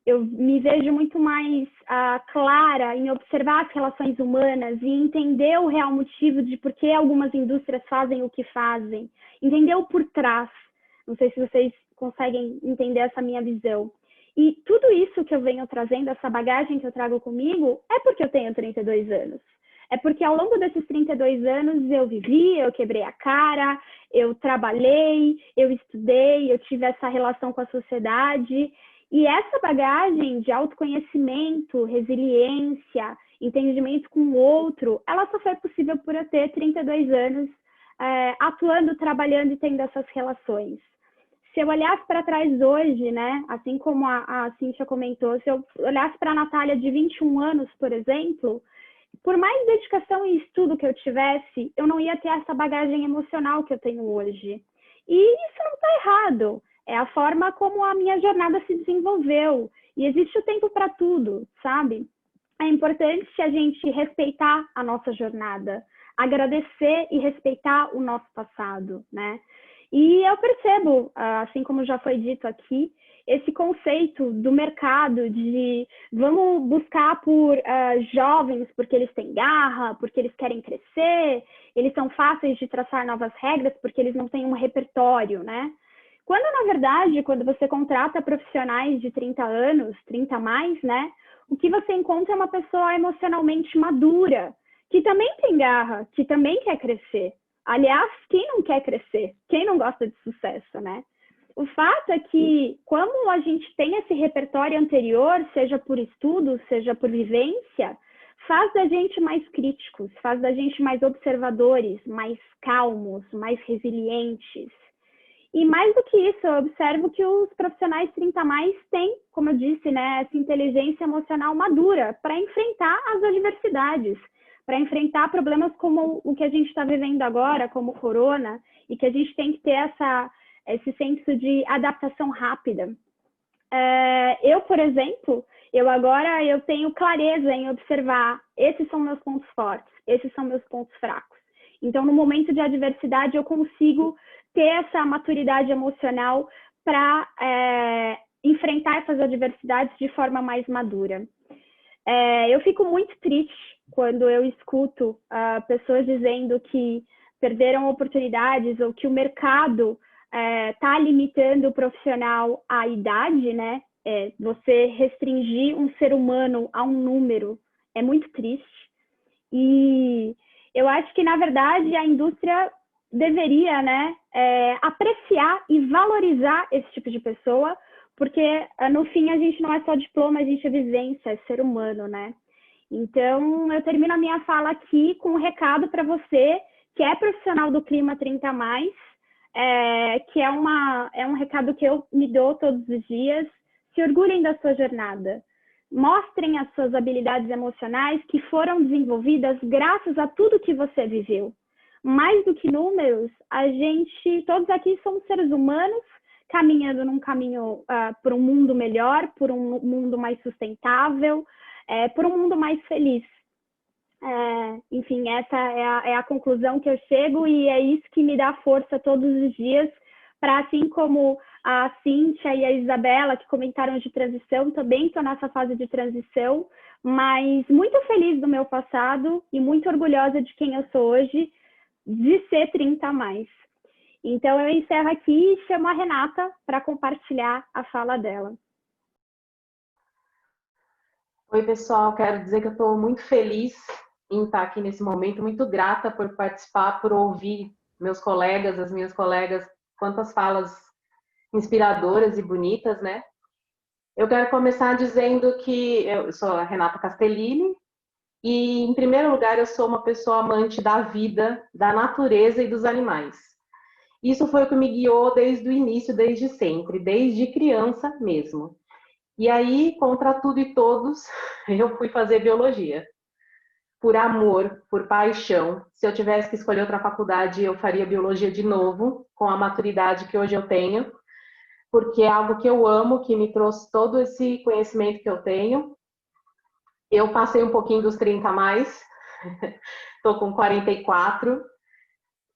Eu me vejo muito mais clara em observar as relações humanas e entender o real motivo de por que algumas indústrias fazem o que fazem. Entender o por trás. Não sei se vocês conseguem entender essa minha visão. E tudo isso que eu venho trazendo, essa bagagem que eu trago comigo, é porque eu tenho 32 anos. É porque ao longo desses 32 anos eu vivi, eu quebrei a cara, eu trabalhei, eu estudei, eu tive essa relação com a sociedade. E essa bagagem de autoconhecimento, resiliência, entendimento com o outro, ela só foi possível por eu ter 32 anos atuando, trabalhando e tendo essas relações. Se eu olhasse para trás hoje, né, assim como a Cíntia comentou, se eu olhasse para a Natália de 21 anos, por exemplo, por mais dedicação e estudo que eu tivesse, eu não ia ter essa bagagem emocional que eu tenho hoje. E isso não está errado. É a forma como a minha jornada se desenvolveu. E existe o tempo para tudo, sabe? É importante a gente respeitar a nossa jornada, agradecer e respeitar o nosso passado, né? E eu percebo, assim como já foi dito aqui, esse conceito do mercado de vamos buscar por jovens porque eles têm garra, porque eles querem crescer, eles são fáceis de traçar novas regras porque eles não têm um repertório, né? Quando, na verdade, quando você contrata profissionais de 30 anos, 30 a mais, né? O que você encontra é uma pessoa emocionalmente madura, que também tem garra, que também quer crescer. Aliás, quem não quer crescer? Quem não gosta de sucesso, né? O fato é que, como a gente tem esse repertório anterior, seja por estudo, seja por vivência, faz da gente mais críticos, faz da gente mais observadores, mais calmos, mais resilientes. E mais do que isso, eu observo que os profissionais 30 a mais têm, como eu disse, né, essa inteligência emocional madura para enfrentar as adversidades, para enfrentar problemas como o que a gente está vivendo agora, como o corona, e que a gente tem que ter esse senso de adaptação rápida. Eu, por exemplo, eu tenho clareza em observar, esses são meus pontos fortes, esses são meus pontos fracos. Então, no momento de adversidade, eu consigo ter essa maturidade emocional para enfrentar essas adversidades de forma mais madura. Eu fico muito triste quando eu escuto pessoas dizendo que perderam oportunidades ou que o mercado está limitando o profissional à idade, né? Você restringir um ser humano a um número é muito triste. E eu acho que, na verdade, a indústria deveria, né, apreciar e valorizar esse tipo de pessoa, porque no fim a gente não é só diploma, a gente é vivência, é ser humano, né? Então, eu termino a minha fala aqui com um recado para você que é profissional do Clima 30 a mais, que é um recado que eu me dou todos os dias. Se orgulhem da sua jornada. Mostrem as suas habilidades emocionais que foram desenvolvidas graças a tudo que você viveu. Mais do que números, todos aqui somos seres humanos caminhando num caminho por um mundo melhor, por um mundo mais sustentável, por um mundo mais feliz. Enfim, essa é a conclusão que eu chego e é isso que me dá força todos os dias para, assim como a Cíntia e a Isabela, que comentaram de transição, também estou nessa fase de transição, mas muito feliz do meu passado e muito orgulhosa de quem eu sou hoje, de ser 30 a mais. Então, eu encerro aqui e chamo a Renata para compartilhar a fala dela. Oi, pessoal. Quero dizer que eu estou muito feliz em estar aqui nesse momento, muito grata por participar, por ouvir meus colegas, as minhas colegas, quantas falas inspiradoras e bonitas, né? Eu quero começar dizendo que eu sou a Renata Castellini e, em primeiro lugar, eu sou uma pessoa amante da vida, da natureza e dos animais. Isso foi o que me guiou desde o início, desde sempre, desde criança mesmo. E aí, contra tudo e todos, eu fui fazer biologia. Por amor, por paixão. Se eu tivesse que escolher outra faculdade, eu faria biologia de novo, com a maturidade que hoje eu tenho, porque é algo que eu amo, que me trouxe todo esse conhecimento que eu tenho. Eu passei um pouquinho dos 30 a mais, estou com 44,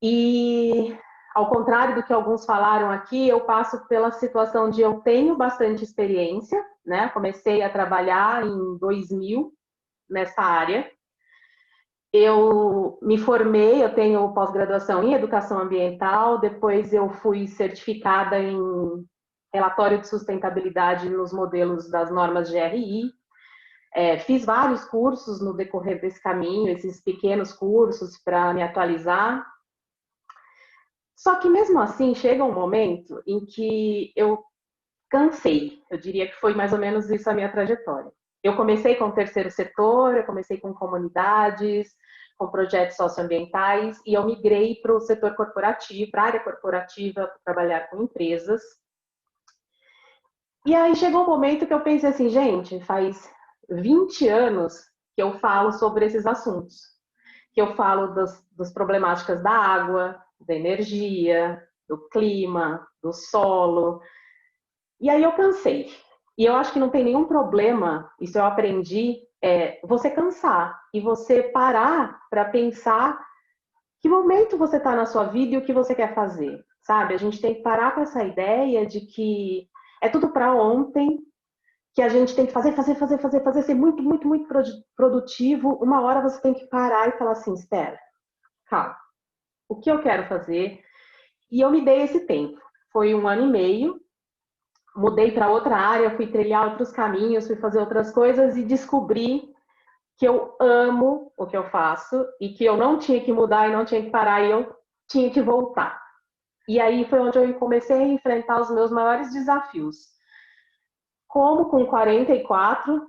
e ao contrário do que alguns falaram aqui, eu passo pela situação de eu tenho bastante experiência, né? Comecei a trabalhar em 2000 nessa área. Eu me formei, eu tenho pós-graduação em educação ambiental, depois eu fui certificada em relatório de sustentabilidade nos modelos das normas GRI. Fiz vários cursos no decorrer desse caminho, esses pequenos cursos para me atualizar. Só que mesmo assim, chega um momento em que eu cansei. Eu diria que foi mais ou menos isso a minha trajetória. Eu comecei com o terceiro setor, eu comecei com comunidades, com projetos socioambientais, e eu migrei para o setor corporativo, para a área corporativa, para trabalhar com empresas. E aí chegou um momento que eu pensei assim, gente, faz 20 anos que eu falo sobre esses assuntos, que eu falo das problemáticas da água, da energia, do clima, do solo. E aí eu cansei. E eu acho que não tem nenhum problema, isso eu aprendi, você cansar e você parar para pensar que momento você está na sua vida e o que você quer fazer, sabe? A gente tem que parar com essa ideia de que é tudo para ontem, que a gente tem que fazer, ser muito, muito, muito produtivo. Uma hora você tem que parar e falar assim, espera, calma, o que eu quero fazer? E eu me dei esse tempo. Foi 1 ano e meio, mudei para outra área, fui trilhar outros caminhos, fui fazer outras coisas e descobri que eu amo o que eu faço e que eu não tinha que mudar e não tinha que parar e eu tinha que voltar. E aí foi onde eu comecei a enfrentar os meus maiores desafios. Como com 44,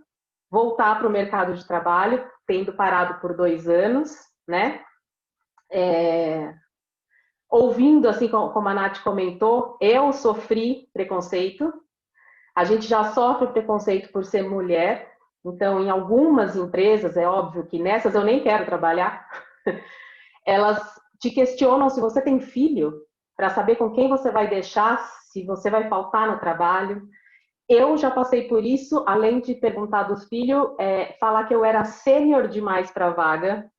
voltar para o mercado de trabalho, tendo parado por 2 anos, né? Ouvindo, assim como a Nath comentou, eu sofri preconceito. A gente já sofre preconceito por ser mulher. Então, em algumas empresas, é óbvio que nessas eu nem quero trabalhar, elas te questionam se você tem filho, para saber com quem você vai deixar, se você vai faltar no trabalho. Eu já passei por isso, além de perguntar dos filhos, falar que eu era sênior demais para a vaga,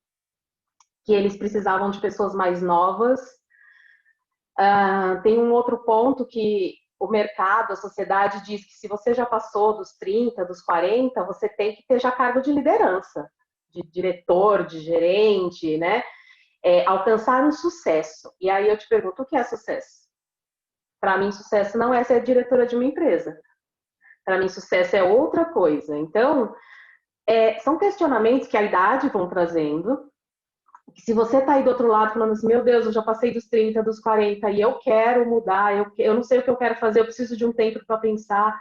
que eles precisavam de pessoas mais novas. Tem um outro ponto que o mercado, a sociedade diz que se você já passou dos 30, dos 40, você tem que ter já cargo de liderança, de diretor, de gerente, né? Alcançar um sucesso. E aí eu te pergunto, o que é sucesso? Para mim, sucesso não é ser diretora de uma empresa. Para mim, sucesso é outra coisa. Então, são questionamentos que a idade vão trazendo. Que se você está aí do outro lado falando assim, meu Deus, eu já passei dos 30, dos 40 e eu quero mudar, eu não sei o que eu quero fazer, eu preciso de um tempo para pensar,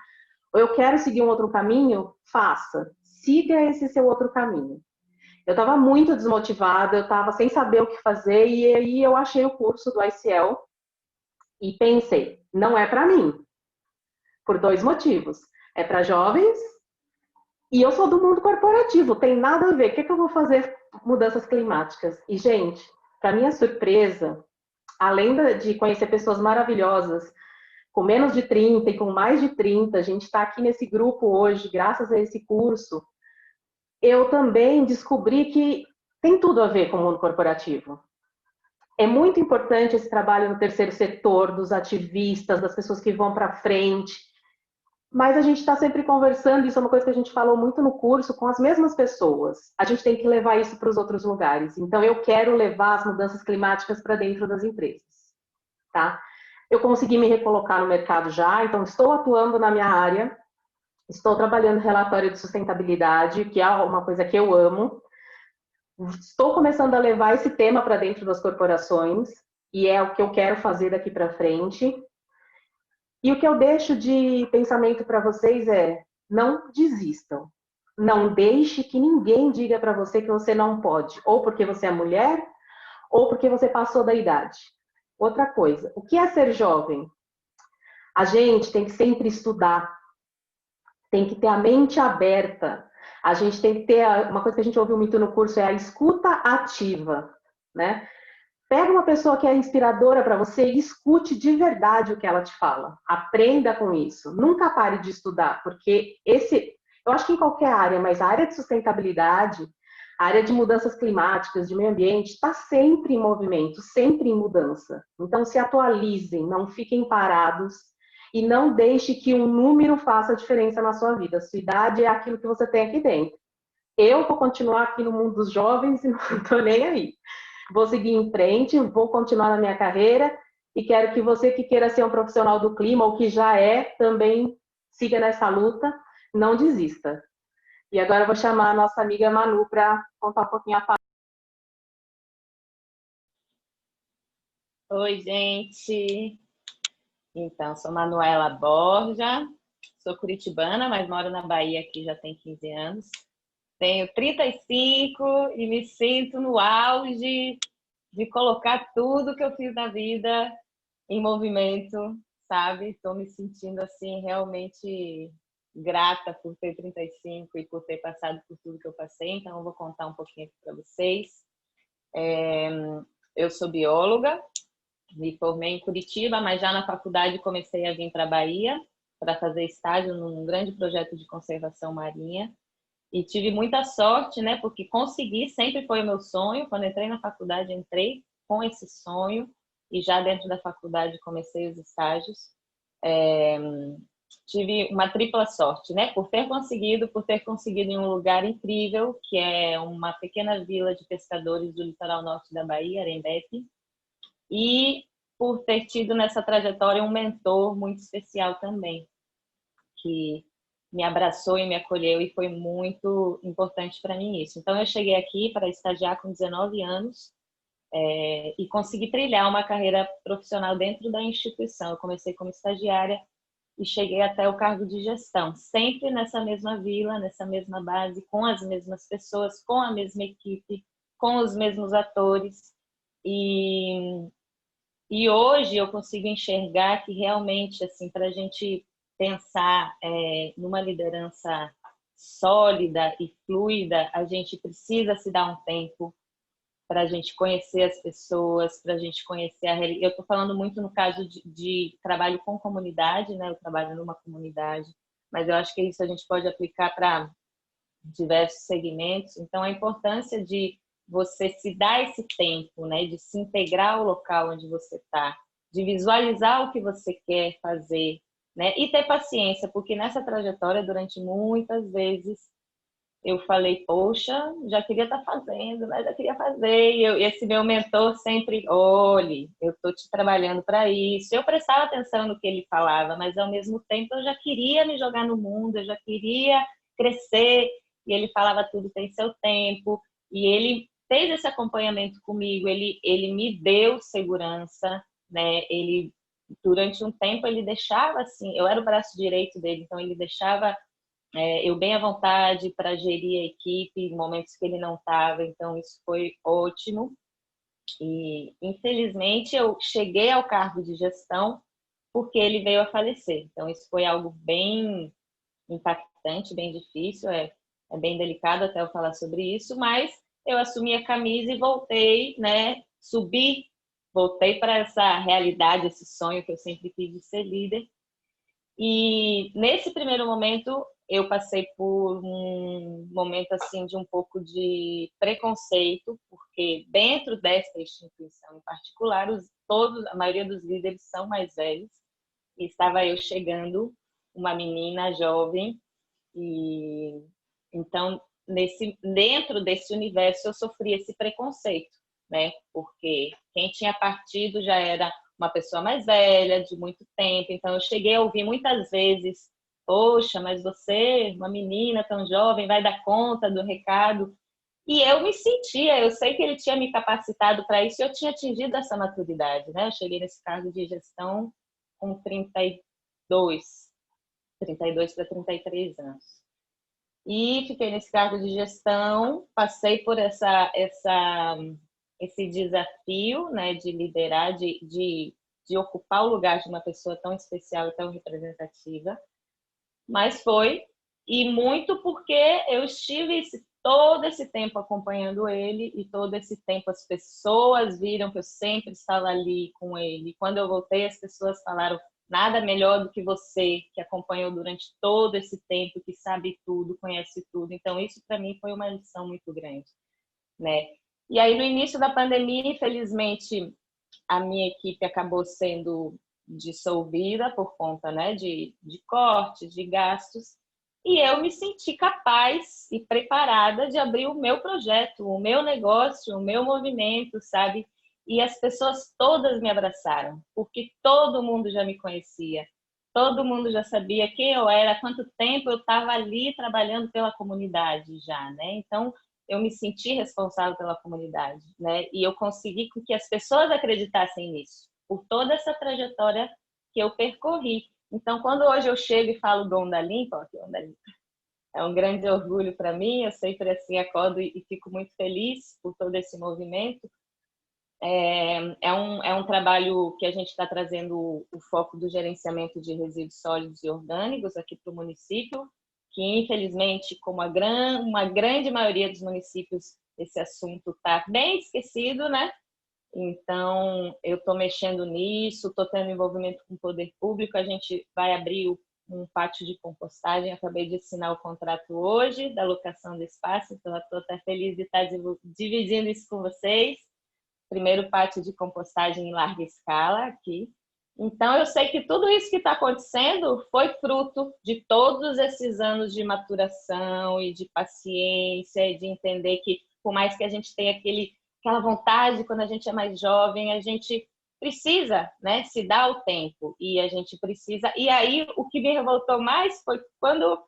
ou eu quero seguir um outro caminho, faça. Siga esse seu outro caminho. Eu estava muito desmotivada, eu estava sem saber o que fazer, e aí eu achei o curso do ICL e pensei, não é para mim, por 2 motivos. É para jovens e eu sou do mundo corporativo, tem nada a ver. O que eu vou fazer mudanças climáticas? E, gente, para minha surpresa, além de conhecer pessoas maravilhosas, com menos de 30 e com mais de 30, a gente está aqui nesse grupo hoje, graças a esse curso, eu também descobri que tem tudo a ver com o mundo corporativo. É muito importante esse trabalho no terceiro setor, dos ativistas, das pessoas que vão para frente, mas a gente está sempre conversando, isso é uma coisa que a gente falou muito no curso, com as mesmas pessoas. A gente tem que levar isso para os outros lugares. Então, eu quero levar as mudanças climáticas para dentro das empresas. Tá? Eu consegui me recolocar no mercado já, então estou atuando na minha área, estou trabalhando relatório de sustentabilidade, que é uma coisa que eu amo. Estou começando a levar esse tema para dentro das corporações, e é o que eu quero fazer daqui para frente. E o que eu deixo de pensamento para vocês é: não desistam. Não deixe que ninguém diga para você que você não pode, ou porque você é mulher, ou porque você passou da idade. Outra coisa, o que é ser jovem? A gente tem que sempre estudar, tem que ter a mente aberta. A gente tem que ter, uma coisa que a gente ouviu muito no curso é a escuta ativa, né? Pega uma pessoa que é inspiradora para você e escute de verdade o que ela te fala. Aprenda com isso. Nunca pare de estudar, porque eu acho que em qualquer área, mas a área de sustentabilidade, a área de mudanças climáticas, de meio ambiente, está sempre em movimento, sempre em mudança. Então, se atualizem, não fiquem parados e não deixe que um número faça diferença na sua vida. A sua idade é aquilo que você tem aqui dentro. Eu vou continuar aqui no mundo dos jovens e não estou nem aí. Vou seguir em frente, vou continuar na minha carreira e quero que você que queira ser um profissional do clima ou que já é, também siga nessa luta, não desista. E agora eu vou chamar a nossa amiga Manu para contar um pouquinho a fala. Oi, gente. Então, sou Manuela Borja, sou curitibana, mas moro na Bahia aqui já tem 15 anos. Tenho 35 e me sinto no auge de colocar tudo que eu fiz na vida em movimento, sabe? Estou me sentindo assim realmente grata por ter 35 e por ter passado por tudo que eu passei, então eu vou contar um pouquinho aqui para vocês. Eu sou bióloga, me formei em Curitiba, mas já na faculdade comecei a vir para a Bahia para fazer estágio num grande projeto de conservação marinha. E tive muita sorte, né? Porque conseguir sempre foi o meu sonho. Quando entrei na faculdade, entrei com esse sonho. E já dentro da faculdade comecei os estágios. Tive uma tripla sorte, né? Por ter conseguido em um lugar incrível, que é uma pequena vila de pescadores do litoral norte da Bahia, Arembepe. E por ter tido nessa trajetória um mentor muito especial também, que me abraçou e me acolheu, e foi muito importante para mim isso. Então, eu cheguei aqui para estagiar com 19 anos e consegui trilhar uma carreira profissional dentro da instituição. Eu comecei como estagiária e cheguei até o cargo de gestão, sempre nessa mesma vila, nessa mesma base, com as mesmas pessoas, com a mesma equipe, com os mesmos atores. E hoje eu consigo enxergar que realmente, assim, para a gente pensar numa liderança sólida e fluida, a gente precisa se dar um tempo para a gente conhecer as pessoas, para a gente conhecer a realidade. Eu estou falando muito no caso de trabalho com comunidade, né? Eu trabalho numa comunidade, mas eu acho que isso a gente pode aplicar para diversos segmentos. Então, a importância de você se dar esse tempo, né? De se integrar ao local onde você está, de visualizar o que você quer fazer, né? E ter paciência, porque nessa trajetória, durante muitas vezes, eu falei, poxa, já queria estar fazendo, né? Já queria fazer. E esse meu mentor sempre, olhe, eu estou te trabalhando para isso. Eu prestava atenção no que ele falava, mas ao mesmo tempo eu já queria me jogar no mundo, eu já queria crescer. E ele falava, tudo tem seu tempo. E ele fez esse acompanhamento comigo, ele me deu segurança, né? Ele, durante um tempo, ele deixava assim, eu era o braço direito dele, então ele deixava eu bem à vontade para gerir a equipe em momentos que ele não estava, então isso foi ótimo. E, infelizmente, eu cheguei ao cargo de gestão porque ele veio a falecer. Então, isso foi algo bem impactante, bem difícil, é bem delicado até eu falar sobre isso, mas eu assumi a camisa e voltei, né? Subi voltei para essa realidade, esse sonho que eu sempre quis de ser líder. E nesse primeiro momento eu passei por um momento assim de um pouco de preconceito, porque dentro desta instituição em particular, a maioria dos líderes são mais velhos. E estava eu chegando, uma menina jovem, e então dentro desse universo eu sofri esse preconceito, né? Porque quem tinha partido já era uma pessoa mais velha, de muito tempo. Então eu cheguei a ouvir muitas vezes: poxa, mas você, uma menina tão jovem, vai dar conta do recado? E eu me sentia, eu sei que ele tinha me capacitado para isso e eu tinha atingido essa maturidade, né? Eu cheguei nesse cargo de gestão com 32 para 33 anos. E fiquei nesse cargo de gestão, passei por esse desafio, né, de liderar, de ocupar o lugar de uma pessoa tão especial e tão representativa, mas foi, e muito porque eu estive todo esse tempo acompanhando ele, e todo esse tempo as pessoas viram que eu sempre estava ali com ele. Quando eu voltei, as pessoas falaram: nada melhor do que você, que acompanhou durante todo esse tempo, que sabe tudo, conhece tudo. Então, isso para mim foi uma lição muito grande, né? E aí, no início da pandemia, infelizmente, a minha equipe acabou sendo dissolvida por conta, né, de cortes, de gastos, e eu me senti capaz e preparada de abrir o meu projeto, o meu negócio, o meu movimento, sabe? E as pessoas todas me abraçaram, porque todo mundo já me conhecia, todo mundo já sabia quem eu era, há quanto tempo eu estava ali trabalhando pela comunidade já, né? Então, eu me senti responsável pela comunidade, né? E eu consegui que as pessoas acreditassem nisso, por toda essa trajetória que eu percorri. Então, quando hoje eu chego e falo do Onda Limpa, é um grande orgulho para mim, eu sempre assim acordo e fico muito feliz por todo esse movimento. É um trabalho que a gente está trazendo o foco do gerenciamento de resíduos sólidos e orgânicos aqui para o município, que infelizmente, como uma grande maioria dos municípios, esse assunto está bem esquecido, né? Então, eu estou mexendo nisso, estou tendo envolvimento com o poder público, a gente vai abrir um pátio de compostagem, acabei de assinar o contrato hoje da locação do espaço, então estou até feliz de estar dividindo isso com vocês. Primeiro pátio de compostagem em larga escala aqui. Então, eu sei que tudo isso que está acontecendo foi fruto de todos esses anos de maturação e de paciência e de entender que, por mais que a gente tenha aquela vontade quando a gente é mais jovem, a gente precisa, né, se dar o tempo e a gente precisa. E aí, o que me revoltou mais foi quando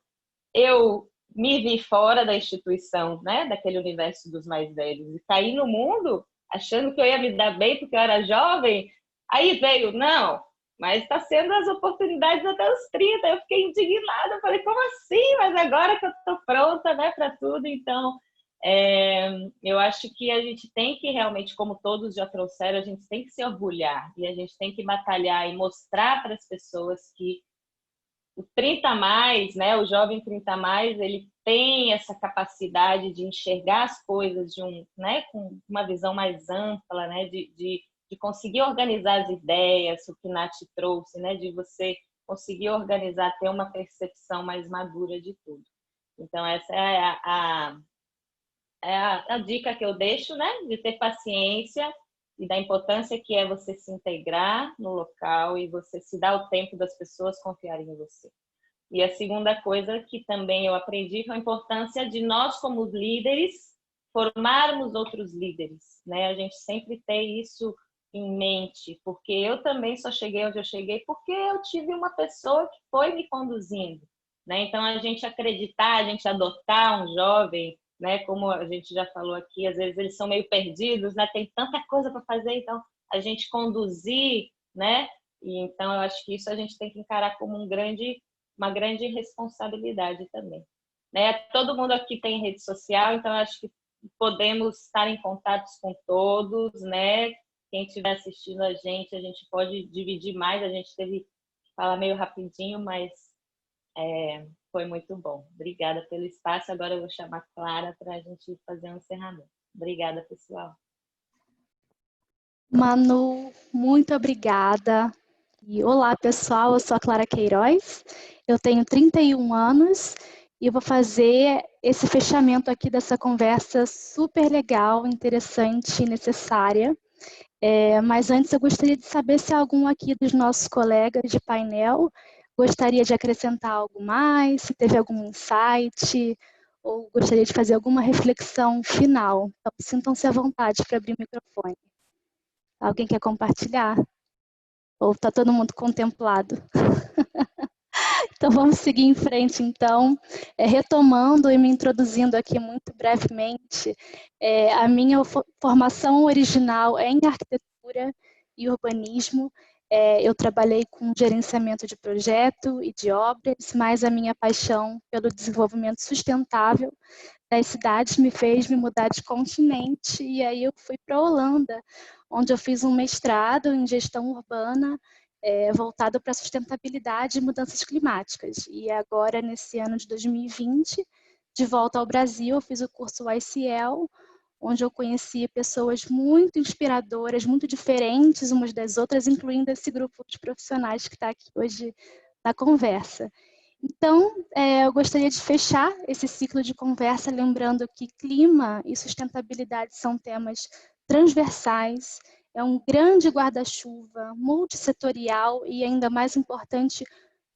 eu me vi fora da instituição, né, daquele universo dos mais velhos, e caí no mundo achando que eu ia me dar bem porque eu era jovem. Aí veio, não, mas está sendo as oportunidades até os 30. Eu fiquei indignada, eu falei, como assim? Mas agora que eu estou pronta, né, para tudo. Então, eu acho que a gente tem que realmente, como todos já trouxeram, a gente tem que se orgulhar e a gente tem que batalhar e mostrar para as pessoas que o 30 mais, né, o jovem 30 mais, ele tem essa capacidade de enxergar as coisas né, com uma visão mais ampla, né, de conseguir organizar as ideias, o que Nath trouxe, né, de você conseguir organizar, ter uma percepção mais madura de tudo. Então, essa é a dica que eu deixo, né, de ter paciência e da importância que é você se integrar no local e você se dar o tempo das pessoas confiarem em você. E a segunda coisa que também eu aprendi foi a importância de nós, como líderes, formarmos outros líderes, né? A gente sempre ter isso em mente, porque eu também só cheguei onde eu cheguei porque eu tive uma pessoa que foi me conduzindo, né? Então, a gente acreditar, a gente adotar um jovem, né? Como a gente já falou aqui, às vezes eles são meio perdidos, né? Tem tanta coisa para fazer, então a gente conduzir, né? E então eu acho que isso a gente tem que encarar como uma grande responsabilidade também, né? Todo mundo aqui tem rede social, então eu acho que podemos estar em contato com todos, né? Quem estiver assistindo a gente pode dividir mais, a gente teve que falar meio rapidinho, mas foi muito bom. Obrigada pelo espaço. Agora eu vou chamar a Clara para a gente fazer um encerramento. Obrigada, pessoal. Manu, muito obrigada. E olá, pessoal, eu sou a Clara Queiroz, eu tenho 31 anos e eu vou fazer esse fechamento aqui dessa conversa super legal, interessante e necessária. Mas antes eu gostaria de saber se algum aqui dos nossos colegas de painel gostaria de acrescentar algo mais, se teve algum insight ou gostaria de fazer alguma reflexão final. Então, sintam-se à vontade para abrir o microfone. Alguém quer compartilhar? Ou está todo mundo contemplado? Então, vamos seguir em frente, então. Retomando e me introduzindo aqui muito brevemente, a minha formação original é em arquitetura e urbanismo. Eu trabalhei com gerenciamento de projeto e de obras, mas a minha paixão pelo desenvolvimento sustentável das cidades me fez me mudar de continente, e aí eu fui para a Holanda, onde eu fiz um mestrado em gestão urbana, voltado para sustentabilidade e mudanças climáticas. E agora, nesse ano de 2020, de volta ao Brasil, eu fiz o curso ICL, onde eu conheci pessoas muito inspiradoras, muito diferentes umas das outras, incluindo esse grupo de profissionais que está aqui hoje na conversa. Então, eu gostaria de fechar esse ciclo de conversa lembrando que clima e sustentabilidade são temas transversais, é um grande guarda-chuva, multissetorial e, ainda mais importante,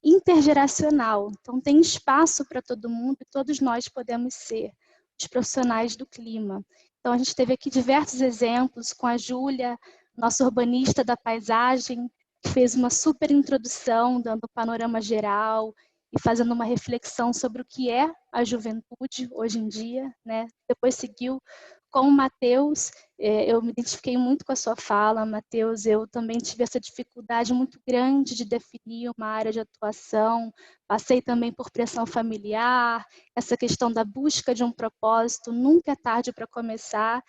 intergeracional. Então, tem espaço para todo mundo e todos nós podemos ser os profissionais do clima. Então, a gente teve aqui diversos exemplos com a Júlia, nossa urbanista da paisagem, que fez uma super introdução, dando um panorama geral e fazendo uma reflexão sobre o que é a juventude hoje em dia, né? Depois seguiu com o Matheus, eu me identifiquei muito com a sua fala, Matheus, eu também tive essa dificuldade muito grande de definir uma área de atuação, passei também por pressão familiar, essa questão da busca de um propósito, nunca é tarde para começar,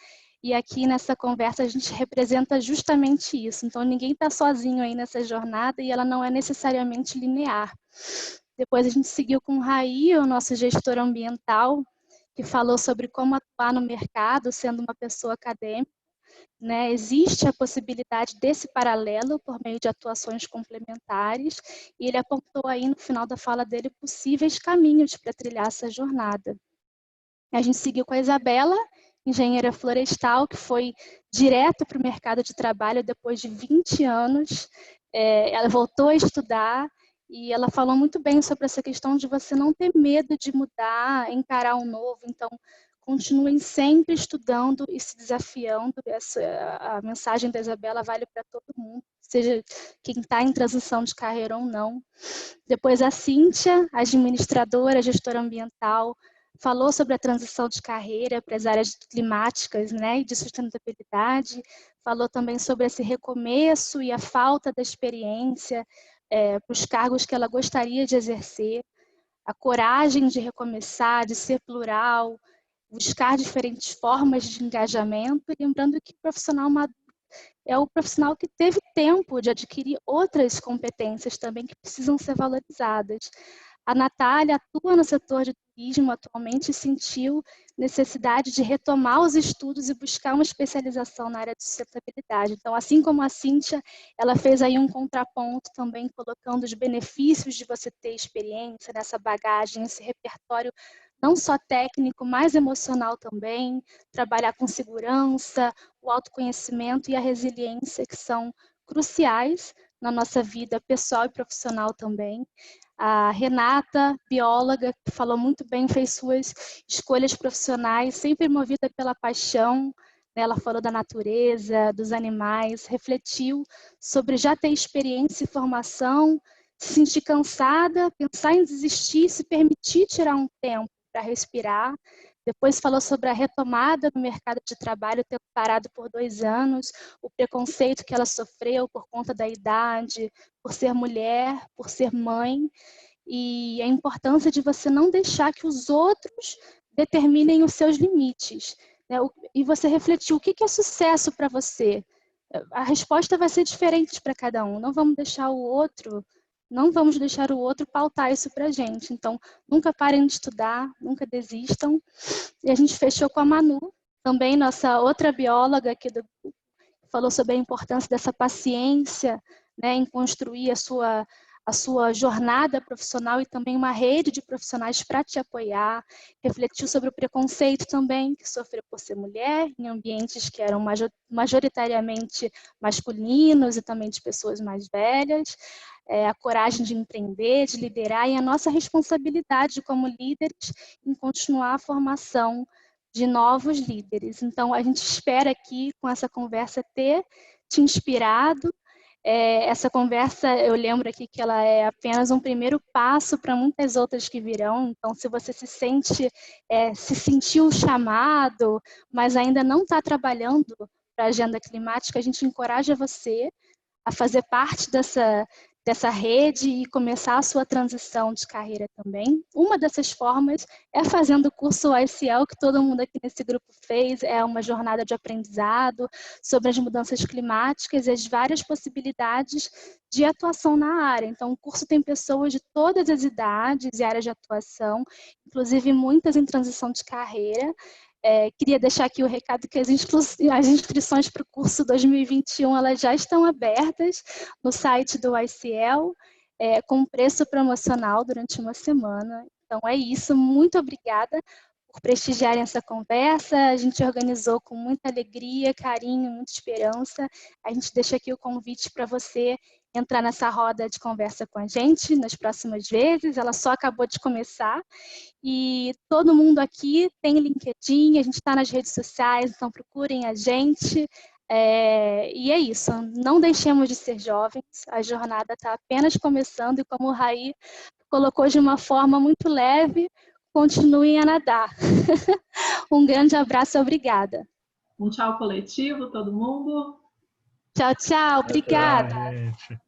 e aqui nessa conversa a gente representa justamente isso, então ninguém está sozinho aí nessa jornada e ela não é necessariamente linear. Depois a gente seguiu com o Raí, o nosso gestor ambiental, que falou sobre como atuar no mercado sendo uma pessoa acadêmica, né? Existe a possibilidade desse paralelo por meio de atuações complementares, e ele apontou aí no final da fala dele possíveis caminhos para trilhar essa jornada. A gente seguiu com a Isabela, engenheira florestal, que foi direto para o mercado de trabalho depois de 20 anos, ela voltou a estudar, e ela falou muito bem sobre essa questão de você não ter medo de mudar, encarar um novo. Então, continuem sempre estudando e se desafiando. A mensagem da Isabela vale para todo mundo, seja quem está em transição de carreira ou não. Depois a Cíntia, administradora, gestora ambiental, falou sobre a transição de carreira para as áreas climáticas, né, e de sustentabilidade. Falou também sobre esse recomeço e a falta da experiência para os cargos que ela gostaria de exercer, a coragem de recomeçar, de ser plural, buscar diferentes formas de engajamento, e lembrando que o profissional maduro é o profissional que teve tempo de adquirir outras competências também que precisam ser valorizadas. A Natália atua no setor de turismo atualmente e sentiu necessidade de retomar os estudos e buscar uma especialização na área de sustentabilidade. Então, assim como a Cíntia, ela fez aí um contraponto também, colocando os benefícios de você ter experiência nessa bagagem, esse repertório não só técnico, mas emocional também, trabalhar com segurança, o autoconhecimento e a resiliência, que são cruciais na nossa vida pessoal e profissional também. A Renata, bióloga, que falou muito bem, fez suas escolhas profissionais, sempre movida pela paixão. Ela falou da natureza, dos animais, refletiu sobre já ter experiência e formação, se sentir cansada, pensar em desistir, se permitir tirar um tempo para respirar. Depois falou sobre a retomada no mercado de trabalho, tendo parado por 2 anos, o preconceito que ela sofreu por conta da idade, por ser mulher, por ser mãe, e a importância de você não deixar que os outros determinem os seus limites, né? E você refletir o que é sucesso para você. A resposta vai ser diferente para cada um, não vamos deixar o outro pautar isso para a gente. Então, nunca parem de estudar, nunca desistam. E a gente fechou com a Manu, também nossa outra bióloga aqui falou sobre a importância dessa paciência, né, em construir a sua jornada profissional e também uma rede de profissionais para te apoiar. Refletiu sobre o preconceito também que sofreu por ser mulher em ambientes que eram majoritariamente masculinos e também de pessoas mais velhas. A coragem de empreender, de liderar e a nossa responsabilidade como líderes em continuar a formação de novos líderes. Então, a gente espera aqui, com essa conversa, ter te inspirado. Essa conversa, eu lembro aqui que ela é apenas um primeiro passo para muitas outras que virão. Então, se você se sentiu chamado, mas ainda não está trabalhando para a agenda climática, a gente encoraja você a fazer parte dessa rede e começar a sua transição de carreira também. Uma dessas formas é fazendo o curso ICL, que todo mundo aqui nesse grupo fez, é uma jornada de aprendizado sobre as mudanças climáticas e as várias possibilidades de atuação na área. Então, o curso tem pessoas de todas as idades e áreas de atuação, inclusive muitas em transição de carreira. Queria deixar aqui o recado que as inscrições para o curso 2021 elas já estão abertas no site do ICL, com preço promocional durante uma semana. Então é isso, muito obrigada por prestigiarem essa conversa. A gente organizou com muita alegria, carinho, muita esperança. A gente deixa aqui o convite para você entrar nessa roda de conversa com a gente nas próximas vezes. Ela só acabou de começar. E todo mundo aqui tem LinkedIn, a gente está nas redes sociais, então procurem a gente. E é isso, não deixemos de ser jovens, a jornada está apenas começando e como o Raí colocou de uma forma muito leve, continuem a nadar. Um grande abraço, obrigada. Um tchau coletivo, todo mundo. Tchau, tchau, obrigada. Tchau, gente.